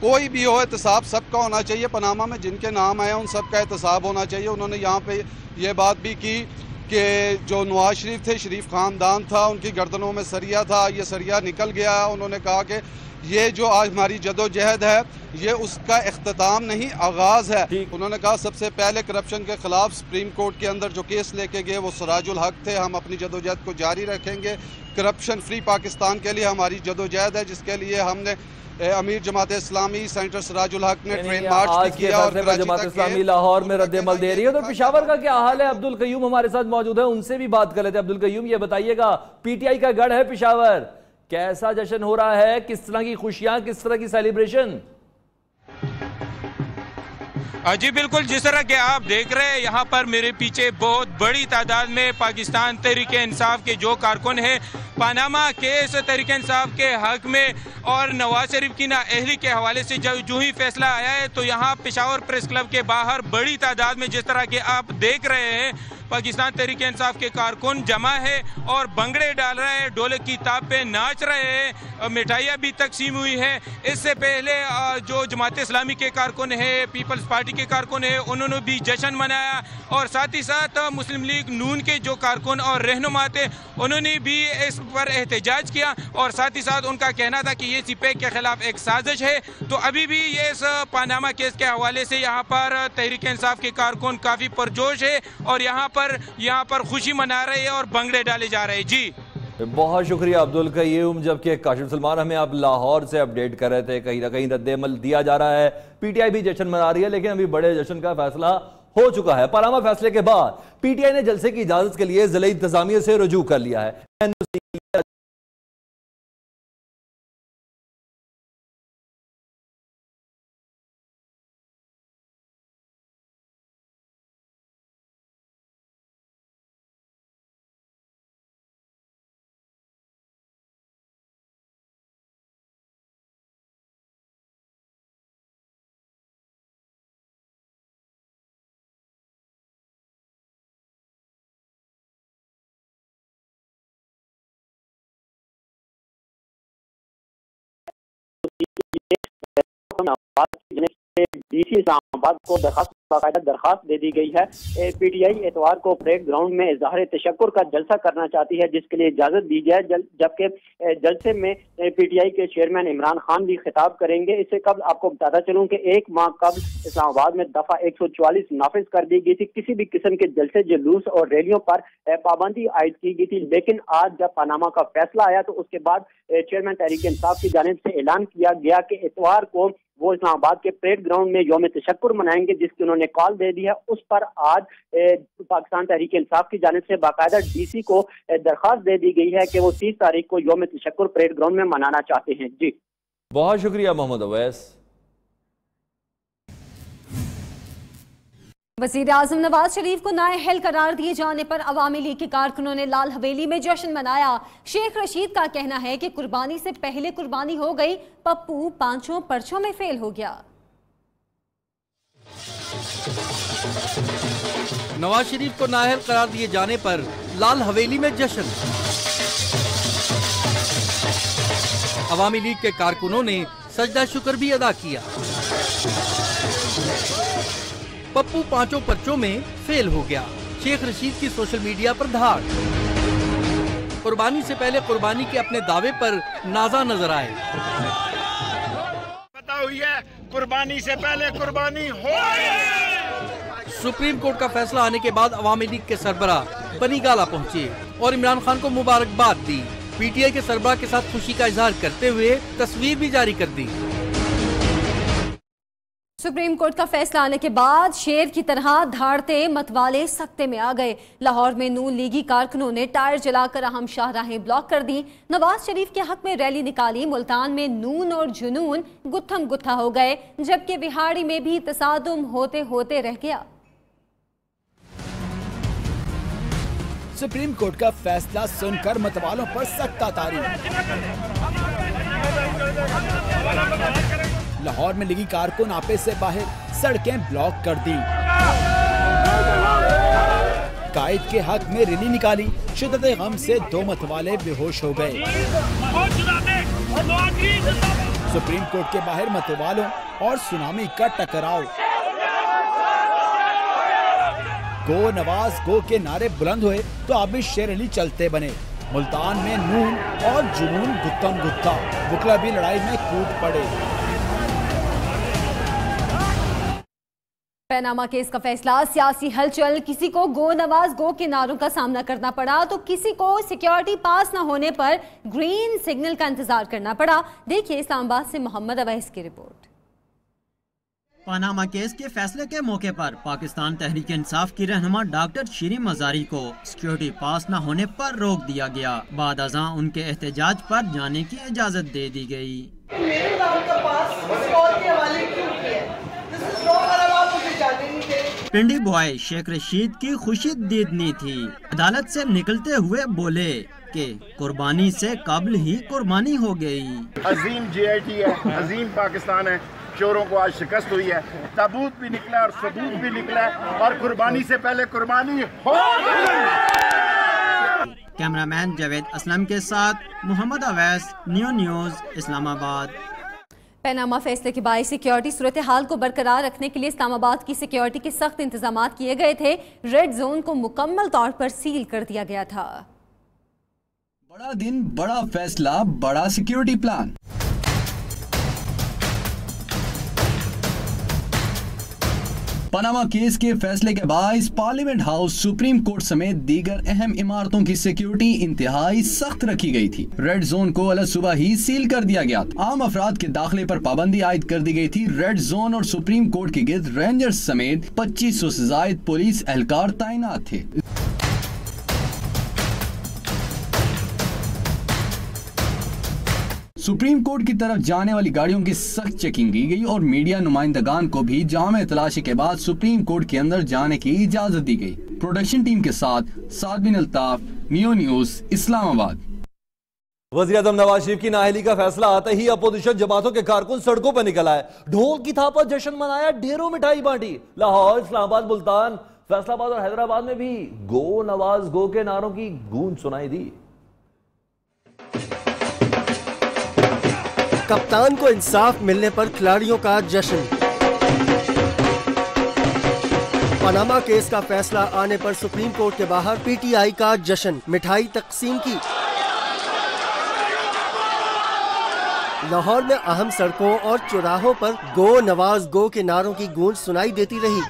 कोई भी हो, एहतसाब सबका होना चाहिए। पनामा में जिनके नाम आए उन सब का एहतसाब होना चाहिए। उन्होंने यहाँ पे ये बात भी की कि जो नवाज शरीफ थे, शरीफ ख़ानदान था, उनकी गर्दनों में सरिया था, ये सरिया निकल गया। उन्होंने कहा कि ये जो आज हमारी जदोजहद है ये उसका इख्तिताम नहीं, आगाज़ है। उन्होंने कहा सबसे पहले करप्शन के खिलाफ सुप्रीम कोर्ट के अंदर जो केस लेके गए वो सिराजुल हक थे। हम अपनी जदोजहद को जारी रखेंगे। करप्शन फ्री पाकिस्तान के लिए हमारी जदोजहद है, जिसके लिए हमने अमीर जमात इस्लामी सेनेटर सिराजुल हक ने ट्रेन मार्च भी किया और जमात इस्लामी लाहौर में रद्द-ए-अमल दे रही है। तो पेशावर का क्या हाल है? अब्दुल कयूम हमारे साथ मौजूद है, उनसे भी बात कर लेते हैं। अब्दुल कयूम, ये बताइएगा, PTI का गढ़ है पेशावर, कैसा जश्न हो रहा है? किस तरह की खुशियां, किस तरह की सेलिब्रेशन? जी बिल्कुल, जिस तरह के आप देख रहे हैं यहाँ पर मेरे पीछे बहुत बड़ी तादाद में पाकिस्तान तहरीक इंसाफ के जो कारकुन हैं, पनामा केस तहरीक इंसाफ के हक में और नवाज शरीफ की नाअहली के हवाले से जो ही फैसला आया है, तो यहाँ पेशावर प्रेस क्लब के बाहर बड़ी तादाद में जिस तरह के आप देख रहे हैं पाकिस्तान तहरीक इंसाफ के कारकुन जमा है और भंगड़े डाल रहे हैं, ढोलक की ताप पे नाच रहे हैं, मिठाइयाँ भी तकसीम हुई हैं। इससे पहले जो जमात इस्लामी के कारकुन है, पीपल्स पार्टी के कारकुन है, उन्होंने भी जश्न मनाया और साथ ही साथ मुस्लिम लीग नून के जो कारकुन और रहनुमा थे उन्होंने भी इस पर एहतजाज किया और साथ ही साथ उनका कहना था कि ये सिपैक के खिलाफ एक साजिश है। तो अभी भी ये इस पनामा केस के हवाले से यहाँ पर तहरीक इंसाफ के कारकुन काफ़ी पुरजोश है और यहाँ पर खुशी मना रहे हैं और भंगड़े डाले जा रहे हैं। जी बहुत शुक्रिया अब्दुल कयूम। जबकि काशिफ सलमान हमें आप लाहौर से अपडेट कर रहे थे, कहीं ना कहीं रद्द-ए-अमल दिया जा रहा है, PTI भी जश्न मना रही है, लेकिन अभी बड़े जश्न का फैसला हो चुका है। पनामा फैसले के बाद PTI ने जलसे की इजाजत के लिए जिला इंतजामिया से रुजू कर लिया है। डीसी इस्लामाबाद को बाकायदा दरखास्त दे दी गई है। पीटीआई एतवार को परेड ग्राउंड में इजहार तशक्कुर का जलसा करना चाहती है, जिसके लिए इजाजत दी जाए, जबकि जलसे में पीटीआई के चेयरमैन इमरान खान भी खिताब करेंगे। इससे कबल आपको बताता चलूं कि 1 माह कबल इस्लामाबाद में दफा 144 नाफिज कर दी गई थी। किसी भी किस्म के जलसे, जुलूस और रैलियों पर पाबंदी आयद की गई थी, लेकिन आज जब पनामा का फैसला आया तो उसके बाद चेयरमैन तहरीक इंसाफ की जानिब से ऐलान किया गया कि इतवार को वो इस्लामाबाद के परेड ग्राउंड में यौम तशक्कुर मनाएंगे, जिसकी उन्होंने कॉल दे दी है। उस पर आज पाकिस्तान तहरीक इंसाफ की जानिब से बाकायदा डीसी को दरखास्त दे दी गई है कि वो 30 तारीख को यौम तशक्कुर परेड ग्राउंड में मनाना चाहते हैं। जी बहुत शुक्रिया मोहम्मद अवैस। वज़ीर आज़म नवाज शरीफ को नाअहल करार दिए जाने पर अवामी लीग के कारकुनों ने लाल हवेली में जश्न मनाया। शेख रशीद का कहना है कि कुर्बानी से पहले कुर्बानी हो गई, पप्पू 5 पर्चों में फेल हो गया। नवाज शरीफ को नाअहल करार दिए जाने पर लाल हवेली में जश्न। अवामी लीग के कारकुनों ने सजदा शुक्र भी अदा किया। पप्पू 5 पर्चों में फेल हो गया। शेख रशीद की सोशल मीडिया पर धाड़। कुर्बानी से पहले कुर्बानी के अपने दावे पर नाजा नजर आए। पता हुई है कुर्बानी से पहले कुर्बानी हो। सुप्रीम कोर्ट का फैसला आने के बाद अवामी लीग के सरबराह बनीगाला पहुंचे और इमरान खान को मुबारकबाद दी। पीटीआई के सरबराह के साथ खुशी का इजहार करते हुए तस्वीर भी जारी कर दी। सुप्रीम कोर्ट का फैसला आने के बाद शेर की तरह धाड़ते मतवाले सख्ते में आ गए। लाहौर में नून लीगी कारकुनों ने टायर जलाकर अहम शाहराहें ब्लॉक कर दी। नवाज शरीफ के हक में रैली निकाली। मुल्तान में नून और जुनून गुत्थम गुत्था हो गए, जबकि बिहाड़ी में भी तसादुम होते होते रह गया। सुप्रीम कोर्ट का फैसला सुनकर मतवालों पर सख्त तारी। लाहौर में लीगी कारकुन आपे से बाहर, सड़कें ब्लॉक कर दी। कायद के हक में रैली निकाली। शिद्दत गम से 2 मतवाले बेहोश हो गए। सुप्रीम कोर्ट के बाहर मतवालों और सुनामी का टकराव। गो नवाज गो के नारे बुलंद हुए तो अब शेर अली चलते बने। मुल्तान में नून और जुनून गुत्तम गुत्ता, वकला भी लड़ाई में कूद पड़े। पनामा केस का फैसला, सियासी हलचल। किसी को गो नवाज गो के नारों का सामना करना पड़ा तो किसी को सिक्योरिटी पास न होने पर ग्रीन सिग्नल का इंतजार करना पड़ा। देखिए इस्लामाबाद से मोहम्मद अवैस की रिपोर्ट। पनामा केस के फैसले के मौके पर पाकिस्तान तहरीक इंसाफ की रहनुमा डॉक्टर शीरीन मजारी को सिक्योरिटी पास न होने पर रोक दिया गया। बाद अज़ां उनके एहतजाज पर जाने की इजाजत दे दी गई। मेरे नाम का पास के हवाले क्यों किया? पिंडी बॉय शेख रशीद की खुशी दीदनी थी। अदालत से निकलते हुए बोले कि कुर्बानी से कबल ही कुर्बानी हो गई। अजीम JIT है, अजीम पाकिस्तान है। चोरों को आज शिकस्त हुई है, ताबूत भी निकला और सबूत भी निकला और कुर्बानी से पहले कुर्बानी हो गई। कैमरामैन जावेद असलम के साथ मोहम्मद अवैस, न्यूज़ इस्लामाबाद। पनामा फैसले के बाद सिक्योरिटी सूरत हाल को बरकरार रखने के लिए इस्लामाबाद की सिक्योरिटी के सख्त इंतजाम किए गए थे। रेड जोन को मुकम्मल तौर पर सील कर दिया गया था। बड़ा दिन, बड़ा फैसला, बड़ा सिक्योरिटी प्लान। पनामा केस के फैसले के बाद पार्लियामेंट हाउस, सुप्रीम कोर्ट समेत दीगर अहम इमारतों की सिक्योरिटी इंतहाई सख्त रखी गई थी। रेड जोन को अलग सुबह ही सील कर दिया गया था। आम अफराद के दाखिले पर पाबंदी आयद कर दी गई थी। रेड जोन और सुप्रीम कोर्ट के गिर्द रेंजर्स समेत 2500 से ज्यादा पुलिस एहलकार तैनात थे। सुप्रीम कोर्ट की तरफ जाने वाली गाड़ियों की सख्त चेकिंग की गई और मीडिया नुमाइंदगान को भी जामे तलाशी के बाद सुप्रीम कोर्ट के अंदर जाने की इजाजत दी गई। प्रोडक्शन टीम के साथ साद बिन अल्ताफ, न्यूज़ इस्लामाबाद। वज़ीर-ए-आज़म नवाज शरीफ की नाअहली का फैसला आते ही अपोजिशन जमातों के कारकुन सड़कों पर निकल आए। ढोल की थाप पर जश्न मनाया, ढेरों मिठाई बांटी। लाहौर, इस्लामाबाद, मुल्तान, फैसलाबाद और हैदराबाद में भी गो नवाज गो के नारों की गूंज सुनाई दी। कप्तान को इंसाफ मिलने पर खिलाड़ियों का जश्न। पनामा केस का फैसला आने पर सुप्रीम कोर्ट के बाहर पीटीआई का जश्न, मिठाई तकसीम की। लाहौर में अहम सड़कों और चौराहों पर गो नवाज गो के नारों की गूंज सुनाई देती रही।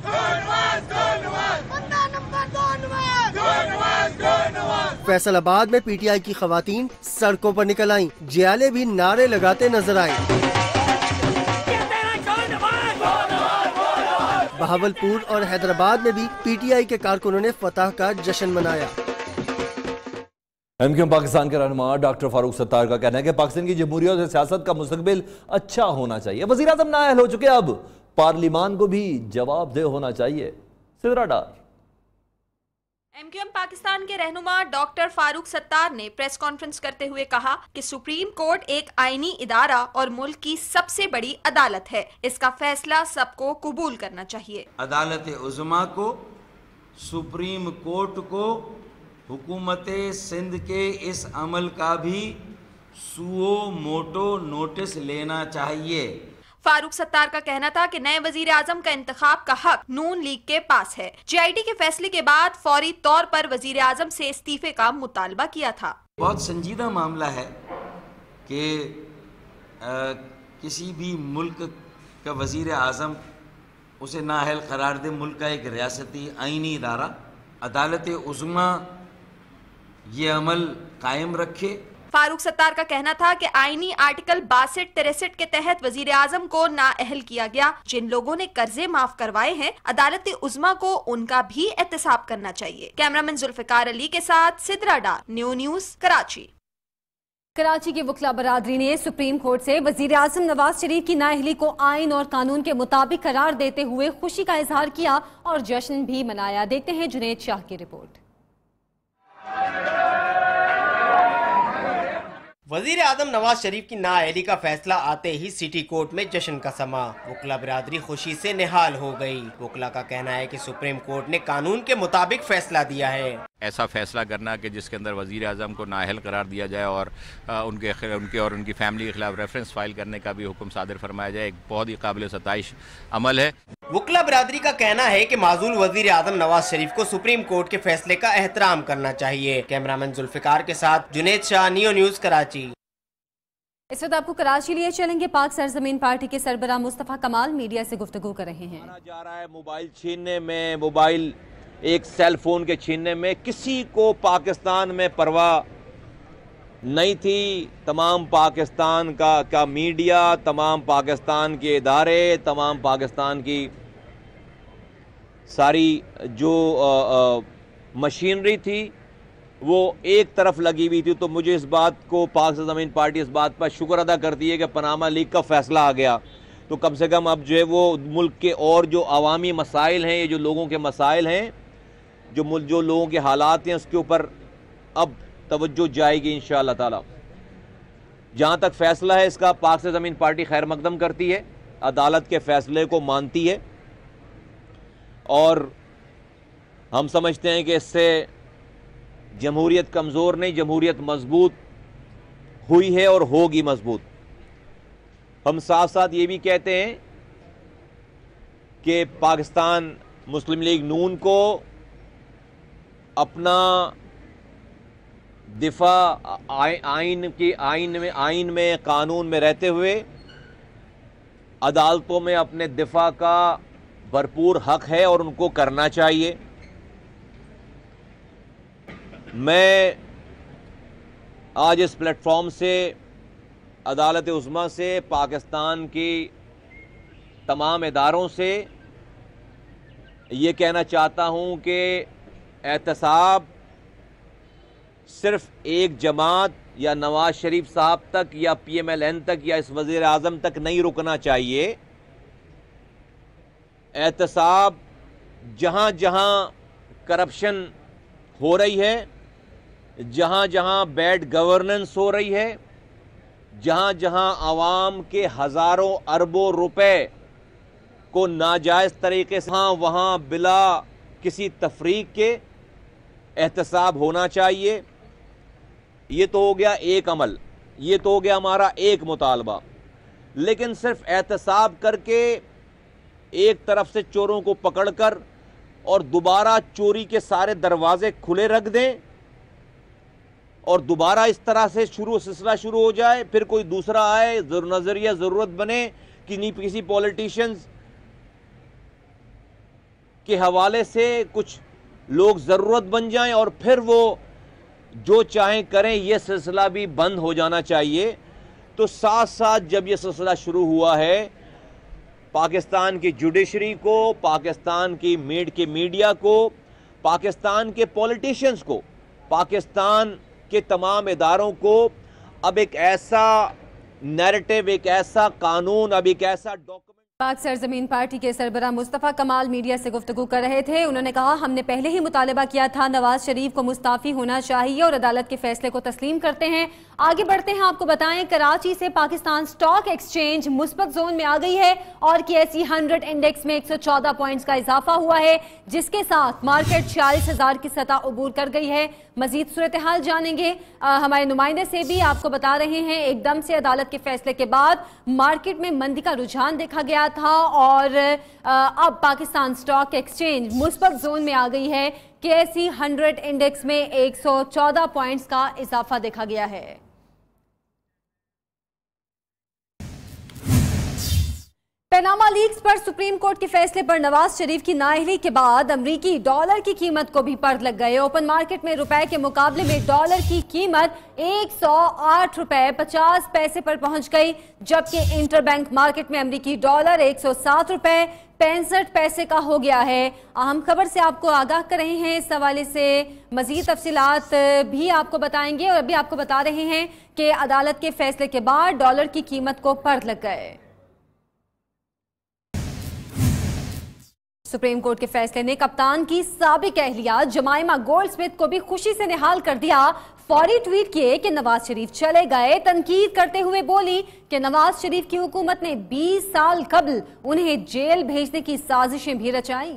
फैसलाबाद में पीटीआई की खवातीन सड़कों पर निकल आईं, जियाले भी नारे लगाते नजर आए। बहावलपुर और हैदराबाद में भी पीटीआई के कारकुनों ने फतह का जश्न मनाया। एमक्यूएम पाकिस्तान के रहनुमा डॉक्टर फारूक सत्तार का कहना है कि पाकिस्तान की जमहूरियत और सियासत का मुस्तकबिल अच्छा होना चाहिए। वज़ीर आज़म नाअहल हो चुके, अब पार्लिमान को भी जवाबदेह होना चाहिए। सिदरा डार। एमक्यूएम पाकिस्तान के रहनुमा डॉक्टर फारूक सत्तार ने प्रेस कॉन्फ्रेंस करते हुए कहा कि सुप्रीम कोर्ट एक आईनी इदारा और मुल्क की सबसे बड़ी अदालत है, इसका फैसला सबको कबूल करना चाहिए। अदालत उज़्मा को, सुप्रीम कोर्ट को हुकूमत सिंध के इस अमल का भी सुओ मोटो नोटिस लेना चाहिए। फारूक सत्तार का कहना था कि नए वजीर आजम का इंतखाब का हक नून लीग के पास है। जेआईटी के फैसले के बाद फौरी तौर पर वजीर आजम से इस्तीफे का मुतालबा किया था। बहुत संजीदा मामला है कि किसी भी मुल्क का वजीर आजम उसे नाअहल करार दे। मुल्क का एक रियासती आईनी इदारा अदालत उज़्मा ये अमल कायम रखे। फारूक सत्तार का कहना था कि आईनी आर्टिकल 62-63 के तहत वजीर आजम को नाअहल किया गया। जिन लोगों ने कर्जे माफ करवाए हैं, अदालत उज़्मा को उनका भी एहतसाब करना चाहिए। कैमरामैन जुल्फिकार अली के साथ सिदरा डार, न्यू न्यूज़, कराची। कराची की वकला बरादरी ने सुप्रीम कोर्ट से वजीर आजम नवाज शरीफ की नाअहली को आइन और कानून के मुताबिक करार देते हुए खुशी का इजहार किया और जश्न भी मनाया। देखते हैं जुनेद शाह की रिपोर्ट। वजीर आजम नवाज शरीफ की नाअहली का फैसला आते ही सिटी कोर्ट में जश्न का समा। वकला बिरादरी खुशी से निहाल हो गई। वकला का कहना है कि सुप्रीम कोर्ट ने कानून के मुताबिक फैसला दिया है। ऐसा फैसला करना कि जिसके अंदर वजीर आजम को नाअहल करार दिया जाए और उनके और उनकी फैमिली के खिलाफ रेफरेंस फाइल करने का भी हुक्म सादिर फरमाया जाए, एक बहुत ही काबिल सताइश अमल है। वकला बिरादरी का कहना है कि माजूल वजीर आजम नवाज शरीफ को सुप्रीम कोर्ट के फैसले का एहतराम करना चाहिए। कैमरामैन जुल्फिकार के साथ जुनेद शाह, न्यू न्यूज़, कराची। इस वक्त आपको कराची लिए चलेंगे। पाक सरजमीन पार्टी के सरबराह मुस्तफा कमाल मीडिया से गुफ्तगू कर रहे हैं। जा रहा है मोबाइल छीनने में, मोबाइल एक सेल फोन के छीनने में किसी को पाकिस्तान में परवाह नहीं थी। तमाम पाकिस्तान का मीडिया, तमाम पाकिस्तान के इदारे, तमाम पाकिस्तान की सारी जो मशीनरी थी वो एक तरफ लगी हुई थी। तो मुझे इस बात को, पाक सरजमीन पार्टी इस बात पर शुक्र अदा करती है कि पनामा लीग का फैसला आ गया। तो कम से कम अब जो है वो मुल्क के और जो अवामी मसाइल हैं, ये जो लोगों के मसाइल हैं, जो लोगों के हालात हैं, उसके ऊपर अब तवज्जो जाएगी इंशाअल्लाह ताला। जहाँ तक फैसला है इसका, पाक से ज़मीन पार्टी खैर मकदम करती है, अदालत के फैसले को मानती है और हम समझते हैं कि इससे जमहूरियत कमज़ोर नहीं, जमहूरियत मजबूत हुई है और होगी मजबूत। हम साथ साथ ये भी कहते हैं कि पाकिस्तान मुस्लिम लीग नून को अपना दिफा आइन में कानून में रहते हुए अदालतों में अपने दिफा का भरपूर हक है और उनको करना चाहिए। मैं आज इस प्लेटफॉर्म से अदालत उज़्मा से, पाकिस्तान की तमाम इदारों से ये कहना चाहता हूँ कि एहतसाब सिर्फ एक जमात या नवाज शरीफ साहब तक या PMLN तक या इस वज़ीर आज़म तक नहीं रुकना चाहिए। एहतसाब जहाँ जहाँ करप्शन हो रही है, जहाँ जहाँ बैड गवर्नेंस हो रही है, जहाँ जहाँ आवाम के हज़ारों अरबों रुपए को नाजायज़ तरीके से वहाँ बिला किसी तफरीक के एहतसाब होना चाहिए। ये तो हो गया एक अमल, ये तो हो गया हमारा एक मुतालबा। लेकिन सिर्फ एहतसाब करके एक तरफ से चोरों को पकड़कर और दोबारा चोरी के सारे दरवाजे खुले रख दें और दोबारा इस तरह से सिलसिला शुरू हो जाए, फिर कोई दूसरा आए, नजरिया जरूरत बने कि नहीं किसी पॉलिटिशियंस के हवाले से कुछ लोग ज़रूरत बन जाएं और फिर वो जो चाहें करें, ये सिलसिला भी बंद हो जाना चाहिए। तो साथ साथ जब ये सिलसिला शुरू हुआ है, पाकिस्तान की जुडिशरी को, पाकिस्तान की मीडिया को, पाकिस्तान के पॉलिटिशियंस को, पाकिस्तान के तमाम इदारों को अब एक ऐसा नैरेटिव, एक ऐसा कानून, अब एक ऐसा डॉक्यूमेंट। पाक सरजमीन पार्टी के सरबराह मुस्तफ़ा कमाल मीडिया से गुफ्तगू कर रहे थे। उन्होंने कहा, हमने पहले ही मुतालबा किया था, नवाज शरीफ को मुस्ताफ़ी होना चाहिए और अदालत के फैसले को तस्लीम करते हैं। आगे बढ़ते हैं, आपको बताएं कराची से पाकिस्तान स्टॉक एक्सचेंज मुस्बत जोन में आ गई है और KSE 100 इंडेक्स में 114 पॉइंट्स का इजाफा हुआ है, जिसके साथ मार्केट 46,000 की सतह अबूर कर गई है। मजीद सूरत हाल जानेंगे हमारे नुमाइंदे से भी। आपको बता रहे हैं, एकदम से अदालत के फैसले के बाद मार्केट में मंदी का रुझान देखा गया था और अब पाकिस्तान स्टॉक एक्सचेंज मुस्बत जोन में आ गई है। KSE 100 इंडेक्स में 114 पॉइंट्स का इजाफा देखा गया है। पनामा लीक्स पर सुप्रीम कोर्ट के फैसले पर नवाज शरीफ की नाअहली के बाद अमरीकी डॉलर की कीमत को भी पर्द लग गए। ओपन मार्केट में रुपए के मुकाबले में डॉलर की कीमत 108 रुपए 50 पैसे पर पहुंच गई, जबकि इंटरबैंक मार्केट में अमरीकी डॉलर 107 रुपए 65 पैसे का हो गया है। अहम खबर से आपको आगाह कर रहे हैं, इस हवाले से मजीद तफसीलात भी आपको बताएंगे और अभी आपको बता रहे हैं कि अदालत के फैसले के बाद डॉलर की कीमत को पर्द लग गए। सुप्रीम कोर्ट के फैसले ने कप्तान की साबिक अहलिया जमाइमा गोल्डस्मिथ को भी खुशी से निहाल कर दिया। फौरी ट्वीट किए कि नवाज शरीफ चले गए। तनकीद करते हुए बोली कि नवाज शरीफ की हुकूमत ने 20 साल कबल उन्हें जेल भेजने की साजिशें भी रचाई।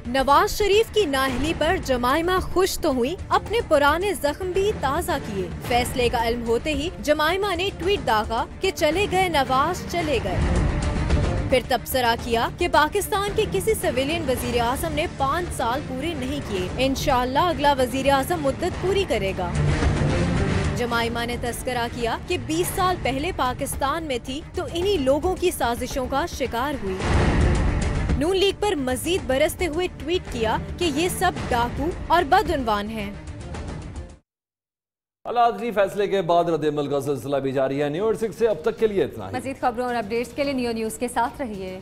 नवाज शरीफ की नाअहली पर जमाइमा खुश तो हुई, अपने पुराने जख्म भी ताज़ा किए। फैसले का इल्म होते ही जमाइमा ने ट्वीट दागा कि चले गए नवाज चले गए। फिर तबसरा किया कि पाकिस्तान के किसी सिविलियन वजीर आजम ने 5 साल पूरे नहीं किए, इंशाअल्लाह अगला वजीर आजम मुद्दत पूरी करेगा। जमाइमा ने तस्करा किया कि 20 साल पहले पाकिस्तान में थी तो इन्हीं लोगों की साजिशों का शिकार हुई। नून लीग पर मजीद बरसते हुए ट्वीट किया कि ये सब डाकू और बदउनवान हैं। अदालती फैसले के बाद रद्द-ए-अमल का सिलसिला भी जारी है। न्यूज़ 6 से अब तक के लिए इतना ही। मजीद खबरों और अपडेट्स के लिए न्यू न्यूज़ के साथ रहिए।